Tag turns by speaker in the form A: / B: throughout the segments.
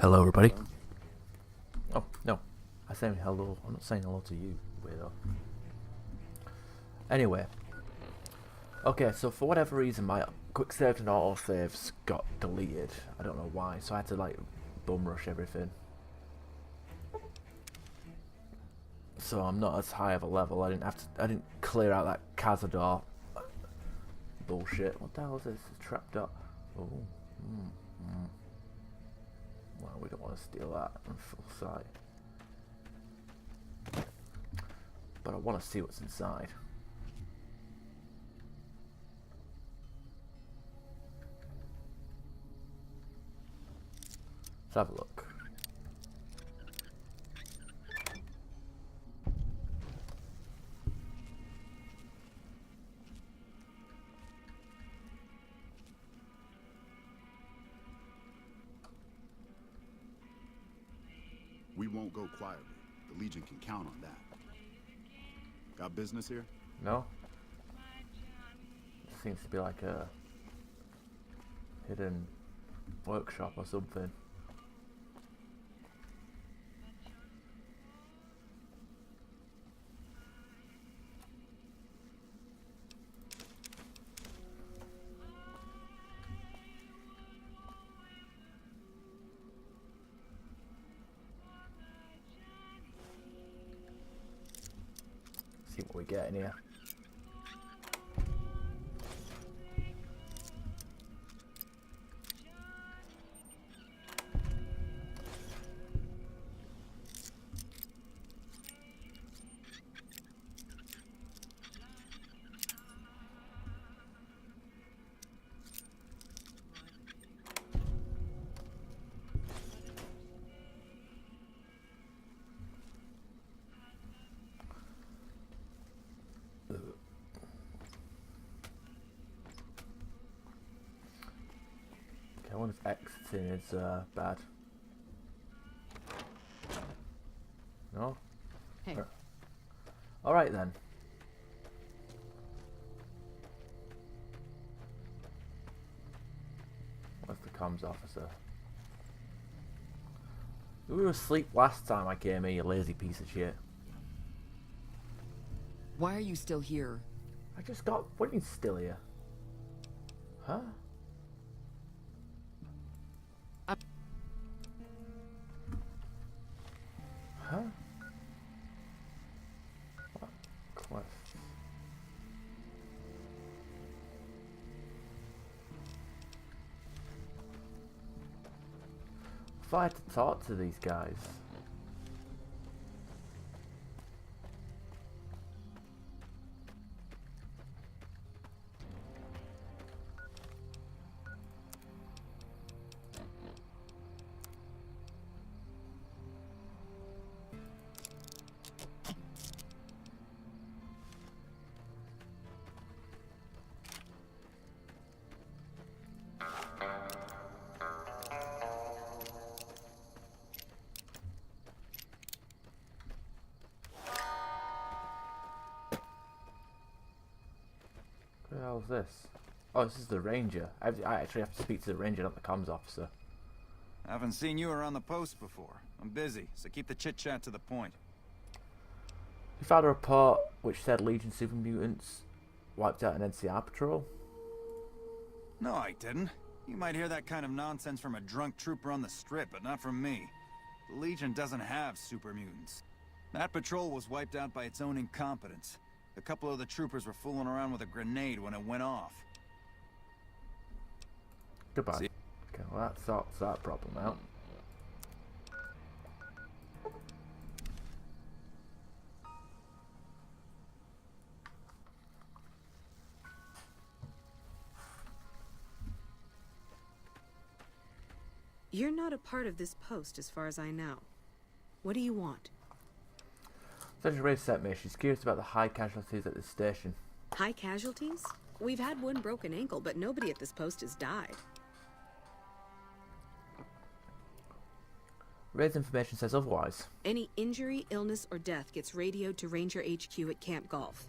A: Hello, everybody.
B: Hello? Oh, no. I say hello. I'm not saying hello to you, weirdo. Anyway. Okay, so for whatever reason, my quick save and auto saves got deleted. I don't know why, so I had to, like, bum rush everything. So I'm not as high of a level. I didn't clear out that Cazador bullshit. What the hell is this? It's a trapdoor. Oh. Well, we don't want to steal that in full sight. But I want to see what's inside. Let's have a look.
C: We won't go quietly. The Legion can count on that. Got business here?
B: No? It seems to be like a hidden workshop or something. See what we get in here. Okay, I wonder if exiting is bad. No?
D: Hey.
B: Alright then. Where's the comms officer? We were asleep last time I came here, you lazy piece of shit.
D: Why are you still here?
B: I just got... What do you mean still here? Huh? Huh? What quest? If I had to talk to these guys. Who the hell is this? Oh, this is the ranger. I actually have to speak to the ranger, not the comms officer.
E: I haven't seen you around the post before. I'm busy, so keep the chit-chat to the point.
B: We found a report which said Legion super mutants wiped out an NCR patrol.
E: No, I didn't. You might hear that kind of nonsense from a drunk trooper on the strip, but not from me. The Legion doesn't have super mutants. That patrol was wiped out by its own incompetence. A couple of the troopers were fooling around with a grenade when it went off.
B: Goodbye.
E: See?
B: Okay, well that sorts that problem out.
F: You're not a part of this post as far as I know. What do you want?
B: Sergeant Ray sent me. She's curious about the high casualties at this station.
F: High casualties? We've had one broken ankle, but nobody at this post has died.
B: Ray's information says otherwise.
F: Any injury, illness, or death gets radioed to Ranger HQ at Camp Golf.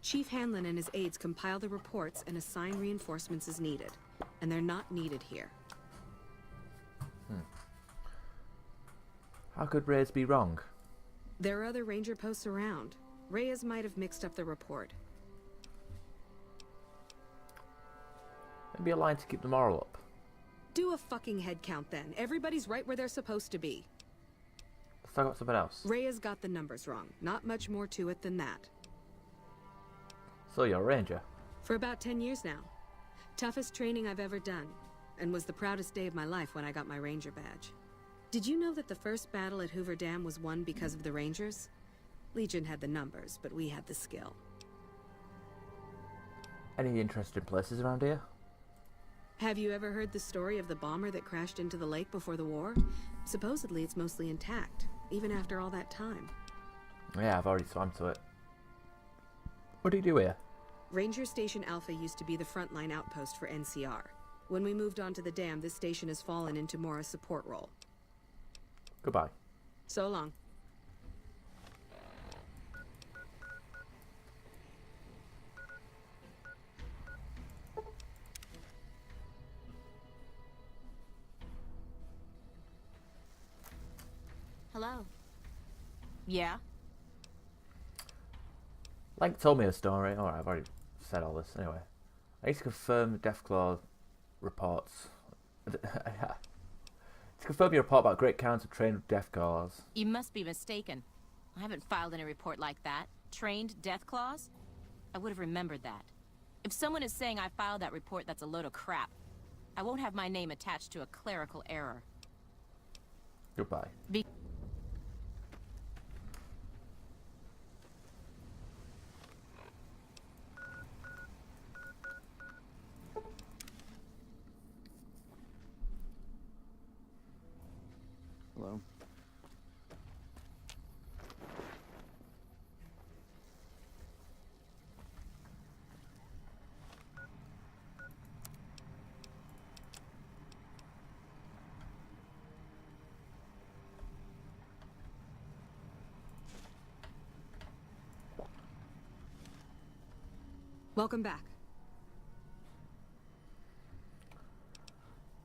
F: Chief Hanlon and his aides compile the reports and assign reinforcements as needed. And they're not needed here.
B: How could Reyes be wrong?
F: There are other ranger posts around. Reyes might have mixed up the report.
B: Maybe a line to keep the moral up.
F: Do a fucking head count then. Everybody's right where they're supposed to be.
B: Let's talk about something else.
F: Reyes got the numbers wrong. Not much more to it than that.
B: So you're a ranger.
F: For about 10 years now. Toughest training I've ever done. And was the proudest day of my life when I got my ranger badge. Did you know that the first battle at Hoover Dam was won because of the Rangers? Legion had the numbers, but we had the skill.
B: Any interesting places around here?
F: Have you ever heard the story of the bomber that crashed into the lake before the war? Supposedly it's mostly intact, even after all that time.
B: Yeah, I've already swam to it. What do you do here?
F: Ranger Station Alpha used to be the frontline outpost for NCR. When we moved on to the dam, this station has fallen into more a support role.
B: Goodbye.
F: So long.
A: Hello. Yeah?
B: Lank told me a story. Alright, I've already said all this. Anyway. I need to confirm Deathclaw reports. To confirm your report about great counts of trained Deathclaws.
A: You must be mistaken. I haven't filed any report like that. Trained Deathclaws? I would have remembered that. If someone is saying I filed that report, that's a load of crap. I won't have my name attached to a clerical error.
B: Goodbye.
E: Hello?
F: Welcome back.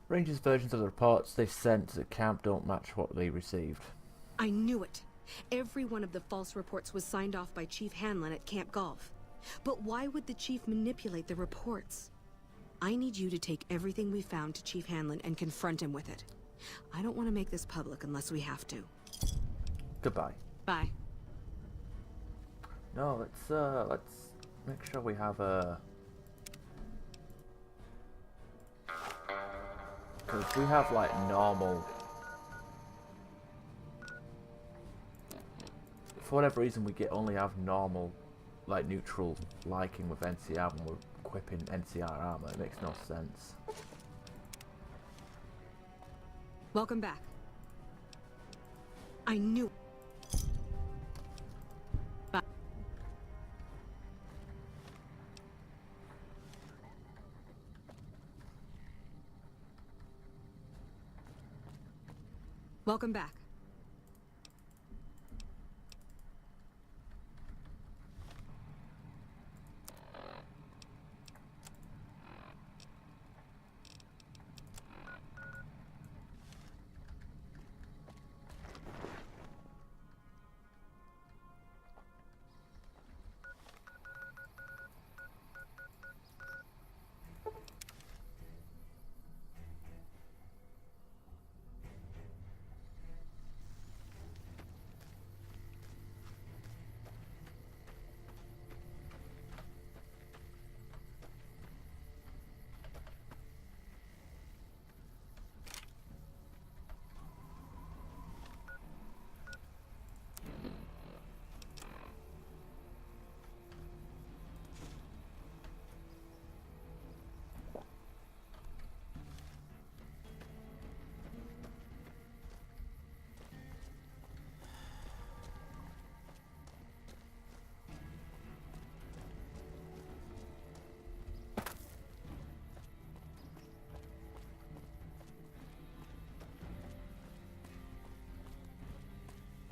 B: Rangers' versions of the reports they've sent to the camp don't match what they received.
F: I knew it. Every one of the false reports was signed off by Chief Hanlon at Camp Golf. But why would the Chief manipulate the reports? I need you to take everything we found to Chief Hanlon and confront him with it. I don't want to make this public unless we have to.
B: Goodbye.
F: Bye.
B: No, let's make sure we have a. Because we have like normal. For whatever reason, we only have normal, like neutral liking with NCR when we're equipping NCR armor. It makes no sense.
F: Welcome back. I knew. Bye. Welcome back.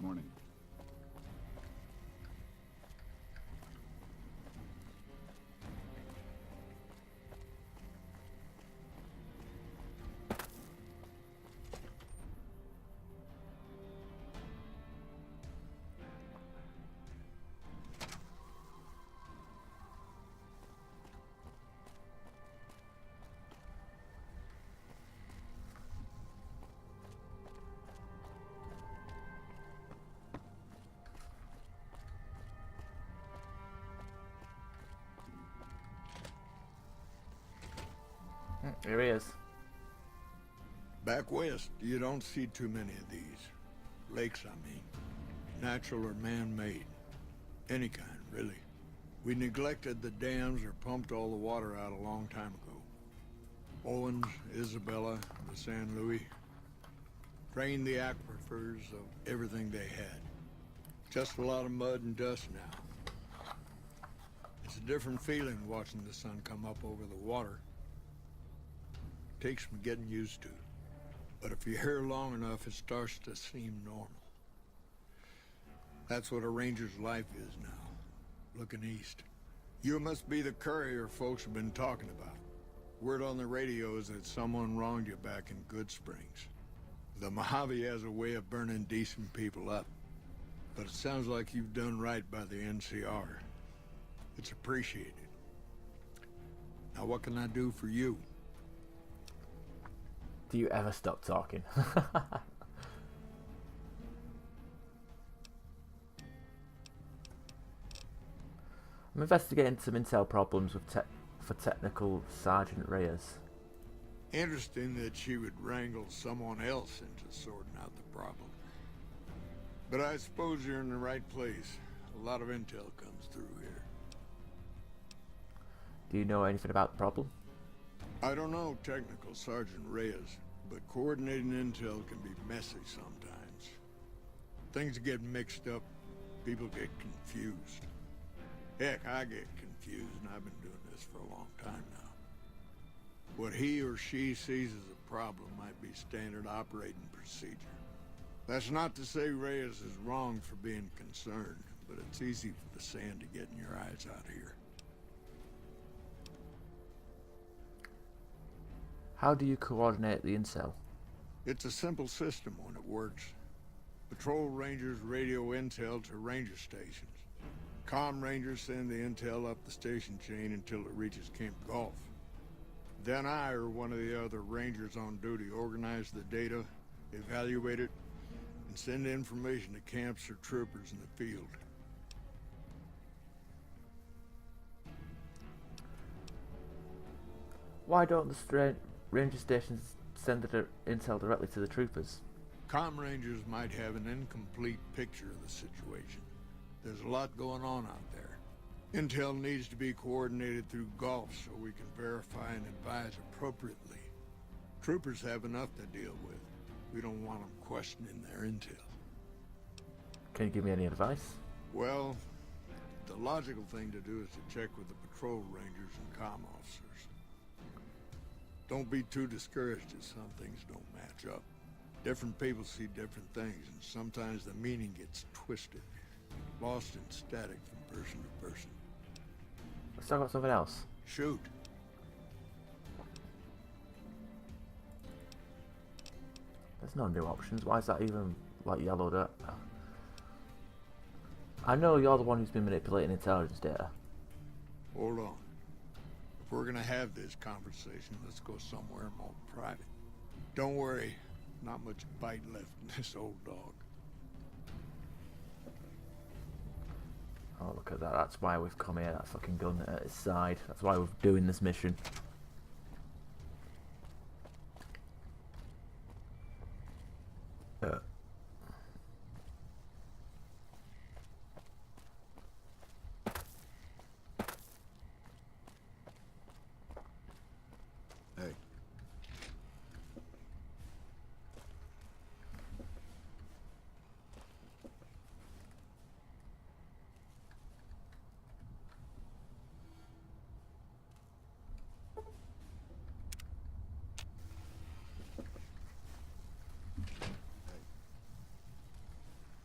C: Morning.
B: Here he is.
G: Back west, you don't see too many of these. Lakes, I mean. Natural or man-made. Any kind, really. We neglected the dams or pumped all the water out a long time ago. Owens, Isabella, the San Luis. Drained the aquifers of everything they had. Just a lot of mud and dust now. It's a different feeling watching the sun come up over the water. Takes some getting used to. But if you're here long enough, it starts to seem normal. That's what a ranger's life is now, looking east. You must be the courier folks have been talking about. Word on the radio is that someone wronged you back in Good Springs. The Mojave has a way of burning decent people up. But it sounds like you've done right by the NCR. It's appreciated. Now what can I do for you?
B: Do you ever stop talking? I'm investigating some intel problems with for Technical Sergeant Reyes.
G: Interesting that she would wrangle someone else into sorting out the problem. But I suppose you're in the right place. A lot of intel comes through here.
B: Do you know anything about the problem?
G: I don't know Technical Sergeant Reyes, but coordinating intel can be messy sometimes. Things get mixed up, people get confused. Heck, I get confused, and I've been doing this for a long time now. What he or she sees as a problem might be standard operating procedure. That's not to say Reyes is wrong for being concerned, but it's easy for the sand to get in your eyes out here.
B: How do you coordinate the intel?
G: It's a simple system when it works. Patrol rangers radio intel to ranger stations. Comm rangers send the intel up the station chain until it reaches Camp Golf. Then I or one of the other rangers on duty organize the data, evaluate it, and send information to camps or troopers in the field.
B: Why don't the ranger stations send the intel directly to the troopers?
G: Comm rangers might have an incomplete picture of the situation. There's a lot going on out there. Intel needs to be coordinated through Gulf so we can verify and advise appropriately. Troopers have enough to deal with. We don't want them questioning their intel.
B: Can you give me any advice?
G: Well, the logical thing to do is to check with the patrol rangers and comm officers. Don't be too discouraged if some things don't match up. Different people see different things, and sometimes the meaning gets twisted. Lost in static from person to person.
B: Let's talk about something else.
G: Shoot.
B: There's no new options. Why is that even like yellowed up? I know you're the one who's been manipulating intelligence data.
G: Hold on. If we're gonna have this conversation, let's go somewhere more private. Don't worry, not much bite left in this old dog.
B: Oh, look at that. That's why we've come here. That fucking gun at his side. That's why we're doing this mission.
C: Hey.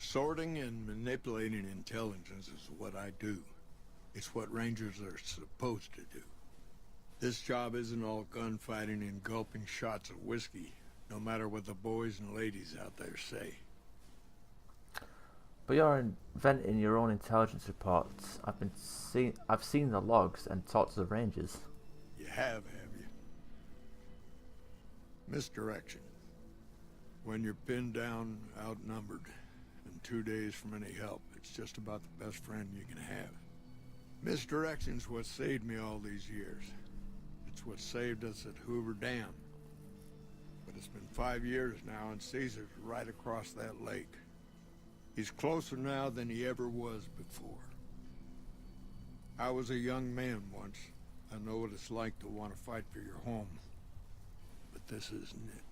G: Sorting and manipulating intelligence is what I do. It's what Rangers are supposed to do. This job isn't all gunfighting and gulping shots of whiskey, no matter what the boys and ladies out there say.
B: But you're inventing your own intelligence reports. I've seen the logs and talked to the Rangers.
G: You have you? Misdirection. When you're pinned down, outnumbered, and 2 days from any help, it's just about the best friend you can have. Misdirection's what saved me all these years. It That's what saved us at Hoover Dam. But it's been 5 years now, and Caesar's right across that lake. He's closer now than he ever was before. I was a young man once. I know what it's like to want to fight for your home. But this isn't it.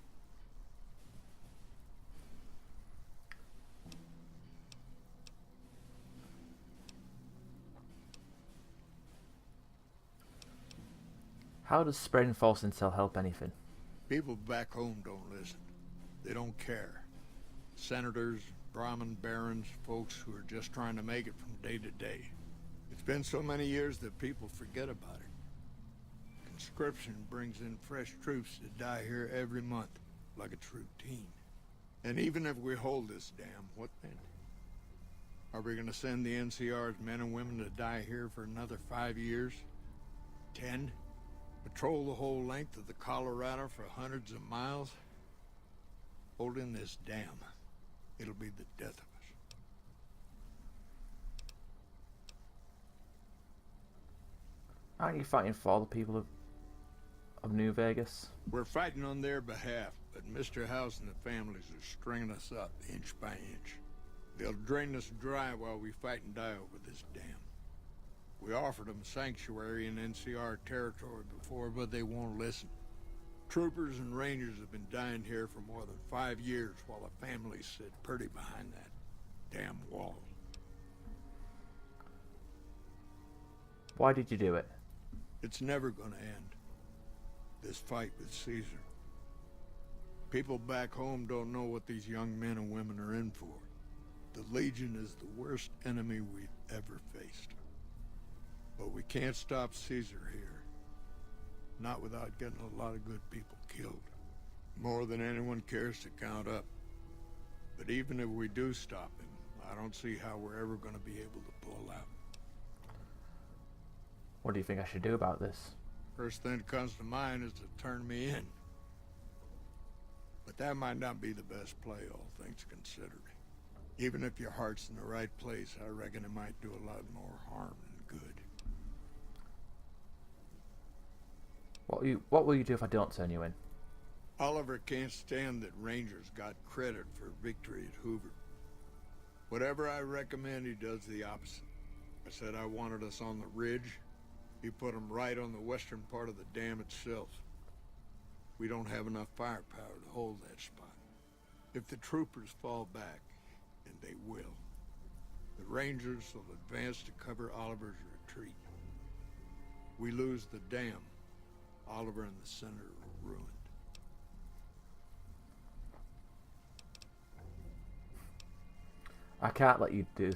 B: How does spreading false intel help anything?
G: People back home don't listen. They don't care. Senators, Brahmin barons, folks who are just trying to make it from day to day. It's been so many years that people forget about it. Conscription brings in fresh troops to die here every month, like it's routine. And even if we hold this dam, what then? Are we gonna send the NCR's men and women to die here for another 5 years? 10? Patrol the whole length of the Colorado for hundreds of miles? Holding this dam, it'll be the death of us.
B: Aren't you fighting for the people of New Vegas?
G: We're fighting on their behalf, but Mr. House and the families are stringing us up inch by inch. They'll drain us dry while we fight and die over this dam. We offered them sanctuary in NCR territory before, but they won't listen. Troopers and Rangers have been dying here for more than 5 years while the families sit pretty behind that damn wall.
B: Why did you do it?
G: It's never gonna end. This fight with Caesar. People back home don't know what these young men and women are in for. The Legion is the worst enemy we've ever faced. But we can't stop Caesar here. Not without getting a lot of good people killed. More than anyone cares to count up. But even if we do stop him, I don't see how we're ever going to be able to pull out.
B: What do you think I should do about this?
G: First thing that comes to mind is to turn me in. But that might not be the best play, all things considered. Even if your heart's in the right place, I reckon it might do a lot more harm than good.
B: What will you do if I don't turn you in?
G: Oliver can't stand that Rangers got credit for victory at Hoover. Whatever I recommend, he does the opposite. I said I wanted us on the ridge. He put them right on the western part of the dam itself. We don't have enough firepower to hold that spot. If the troopers fall back, and they will, the Rangers will advance to cover Oliver's retreat. We lose the dam. Oliver and the Senator are ruined.
B: I can't let you do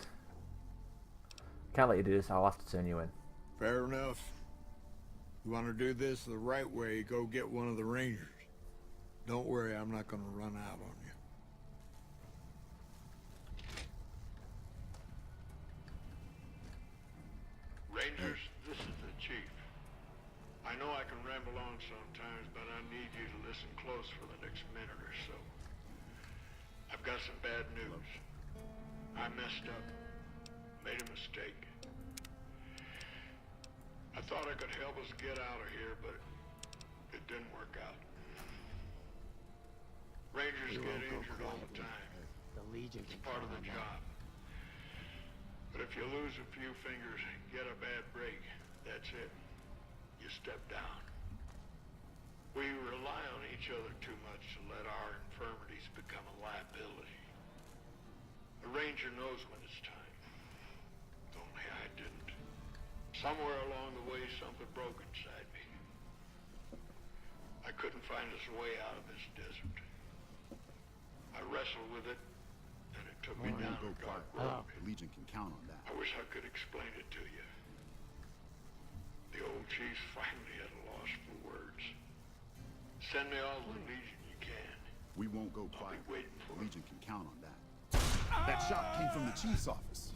B: this. I'll have to turn you in.
G: Fair enough. You want to do this the right way, go get one of the Rangers. Don't worry, I'm not going to run out on you.
H: Rangers, this is the chief. I know I can ramble on sometimes, but I need you to listen close for the next minute or so. I've got some bad news. I messed up. Made a mistake. I thought I could help us get out of here, but it didn't work out. Rangers get injured all the time.
I: The Legion
H: It's part of the job. But if you lose a few fingers, get a bad break, that's it. You step down. We rely on each other too much to let our infirmities become a liability. A Ranger knows when it's time. Only I didn't. Somewhere along the way, something broke inside me. I couldn't find us a way out of this desert. I wrestled with it, and it took me
C: We
H: down
C: won't
H: a
C: go
H: dark
C: quiet.
H: road.
C: The Legion can count on that.
H: I wish I could explain it to you. The old chief's finally at a loss for words. Send me all the Legion you can.
C: We won't go
H: I'll
C: quiet.
H: be waiting for
C: The
H: it.
C: Legion can count on that. That shot came from the chief's office.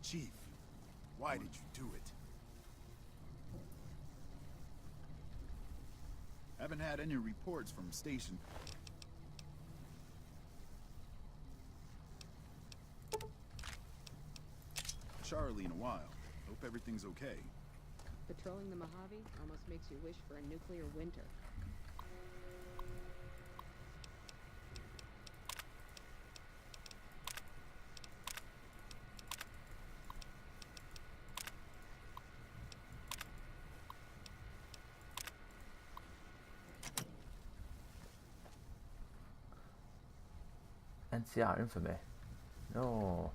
C: Chief, why did you do it? Haven't had any reports from station. in a while. Hope everything's okay.
D: Patrolling the Mojave almost makes you wish for a nuclear winter.
B: NCR infamy. No.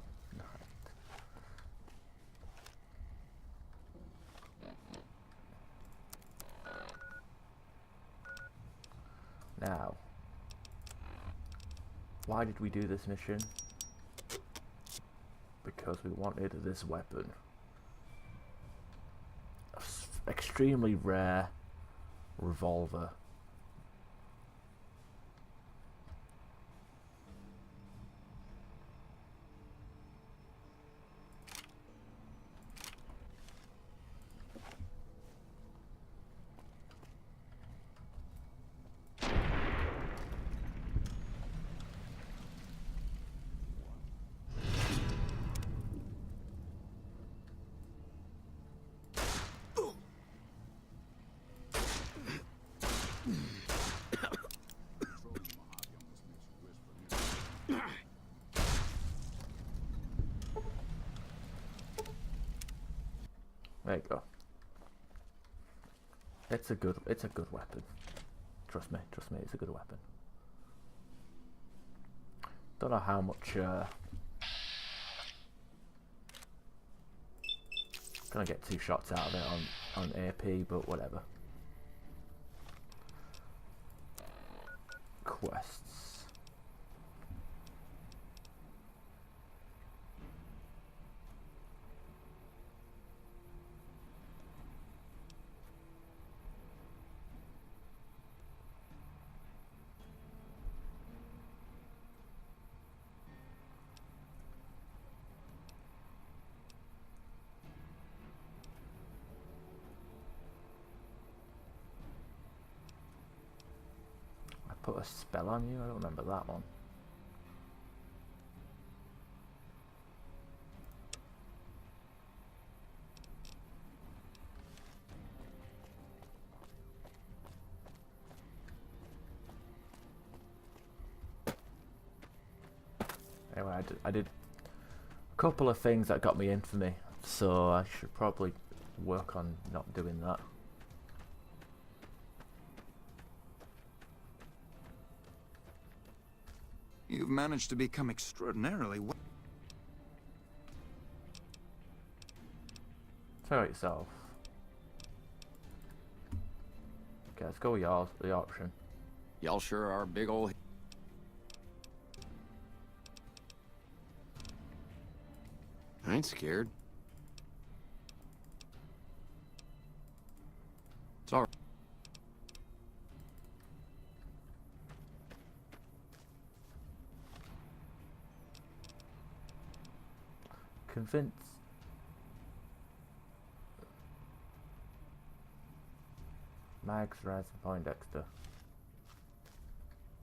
B: Now, why did we do this mission? Because we wanted this weapon. Extremely rare revolver. There you go. It's a good weapon. Trust me, it's a good weapon. Don't know how much gonna get 2 shots out of it on AP, but whatever. Quests. Put a spell on you? I don't remember that one. Anyway, I did a couple of things that got me infamy, so I should probably work on not doing that.
E: You've managed to become extraordinarily well.
B: Tell yourself. Okay, let's go with yours, the option.
I: Y'all sure are big ol'... I ain't scared. It's all right.
B: Convince. Mags, Raz, and Poindexter.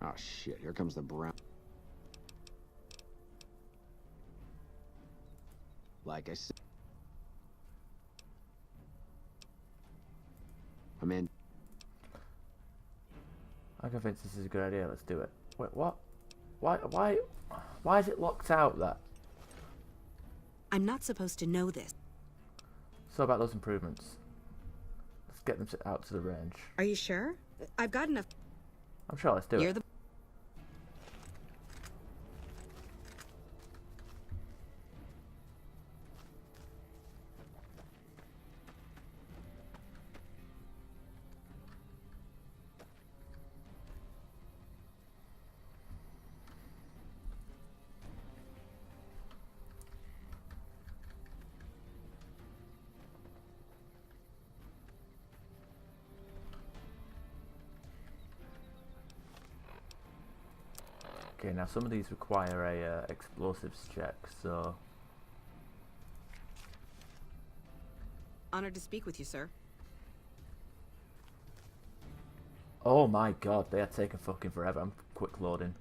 I: Oh shit, here comes the brown. Like I said. I'm in.
B: I'm convinced this is a good idea, let's do it. Wait, what? Why is it locked out that?
F: I'm not supposed to know this.
B: So about those improvements. Let's get them out to the range.
F: Are you sure? I've got enough.
B: I'm sure, let's do
F: You're
B: it.
F: the...
B: Okay, now some of these require a explosives check, so...
F: Honored to speak with you, sir.
B: Oh my god, they are taking fucking forever. I'm quick loading,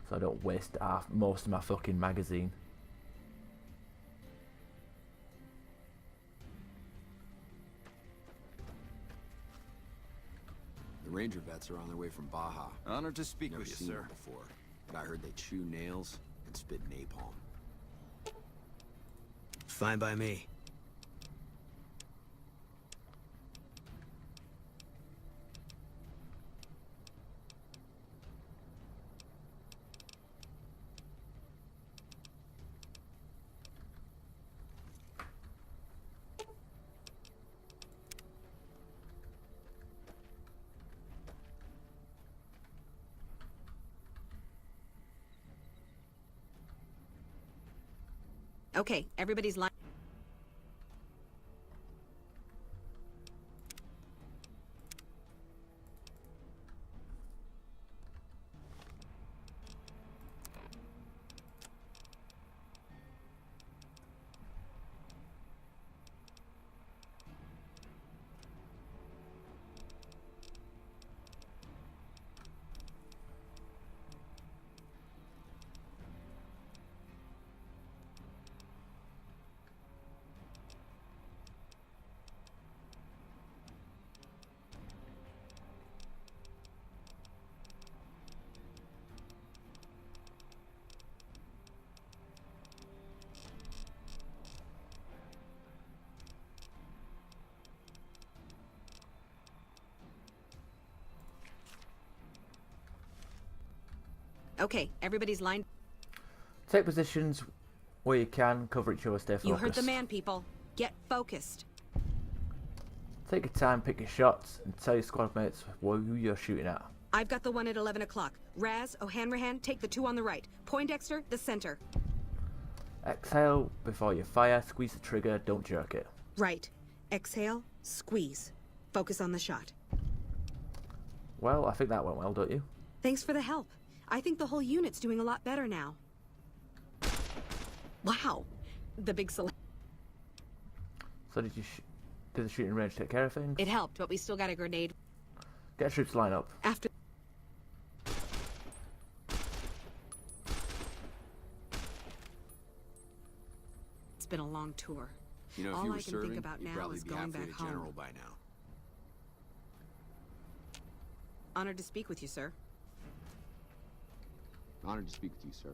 B: so I don't waste most of my fucking magazine.
I: Ranger vets are on their way from Baja.
E: Honored to speak
I: Never
E: with you,
I: seen
E: sir.
I: one before, but I heard they chew nails and spit napalm.
J: Fine by me.
F: Okay, everybody's line. Okay, everybody's lined.
B: Take positions where you can, cover each other, stay focused.
F: You heard the man, people. Get focused.
B: Take your time, pick your shots, and tell your squad mates who you're shooting at.
F: I've got the one at 11 o'clock. Raz, O'Hanrahan, take the two on the right. Poindexter, the center.
B: Exhale before you fire, squeeze the trigger, don't jerk it.
F: Right. Exhale, squeeze. Focus on the shot.
B: Well, I think that went well, don't you?
F: Thanks for the help. I think the whole unit's doing a lot better now. Wow. The big select.
B: So did the shooting range take care of things?
F: It helped, but we still got a grenade.
B: Get troops to line up.
F: After. It's been a long tour.
I: You know, if
F: All
I: you
F: I
I: were
F: can
I: serving,
F: think about
I: you'd
F: now
I: probably
F: is
I: be
F: going
I: halfway
F: back
I: to general
F: home.
I: by now.
F: Honored to speak with you, sir.
I: Honored to speak with you, sir.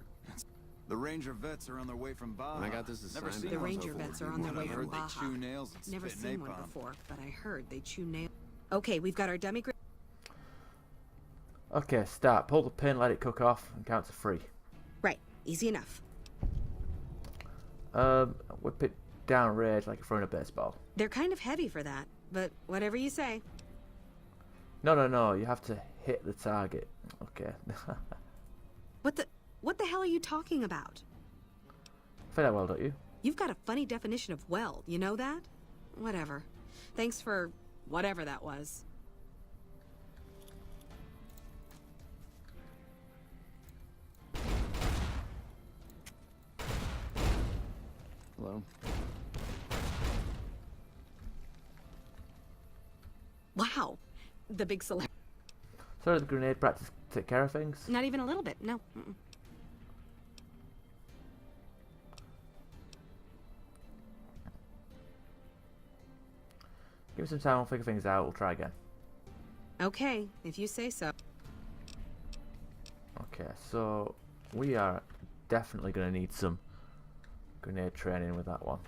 E: The Ranger vets are on their way from Baja.
I: When I got this
E: Never
I: assignment,
E: seen
F: The
E: one
F: Ranger
E: before.
F: vets are on their way
E: I
F: from
E: heard
F: Baja.
E: they chew nails and
F: Never
E: spit
F: seen one
E: napalm.
F: before, but I heard they chew nail. Okay, we've got our dummy grenade.
B: Okay, start. Pull the pin, let it cook off, and count to 3.
F: Right, easy enough.
B: Whip it down range like you're throwing a baseball.
F: They're kind of heavy for that, but whatever you say.
B: No, you have to hit the target. Okay.
F: What the hell are you talking about?
B: Say that well, don't you?
F: You've got a funny definition of well, you know that? Whatever. Thanks for whatever that was.
I: Hello?
F: Wow. The big select.
B: So did the grenade practice take care of things?
F: Not even a little bit, no. Mm-mm.
B: Give me some time, we'll figure things out, we'll try again.
F: Okay, if you say so.
B: Okay, so we are definitely going to need some grenade training with that one.